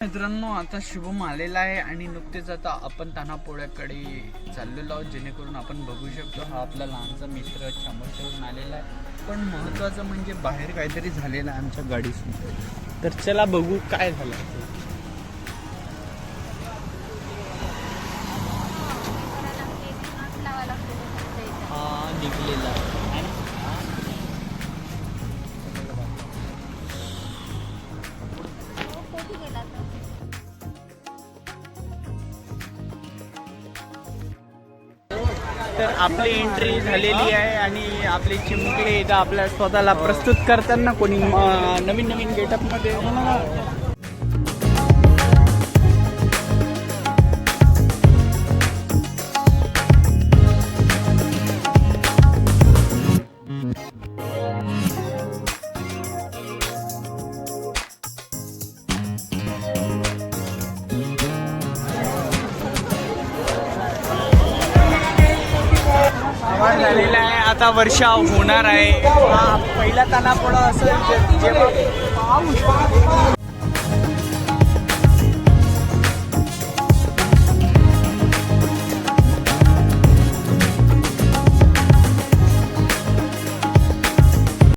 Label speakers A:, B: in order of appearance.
A: मित्रांनो, आता शुभम आलेला आहे आणि नुकतेच आता आपण तानापोळ्याकडे चाललेलो आहोत, जेणेकरून आपण बघू शकतो हा आपला लहानसा मित्र चामोर्शीवरून आलेला आहे. पण महत्त्वाचं म्हणजे बाहेर काहीतरी झालेलं आहे आमच्या गाडीसमोर. तर चला बघू काय झालं. हा निघलेला आहे. तर आपली एंट्री झालेली आहे आणि आपले चिमके इथं आपल्या स्वतःला प्रस्तुत करताना कोणी नवीन नवीन गेटअपमध्ये. झालेला आहे, आता वर्षा होणार आहे. हा पहिला तानापोळा असेल जेव्हा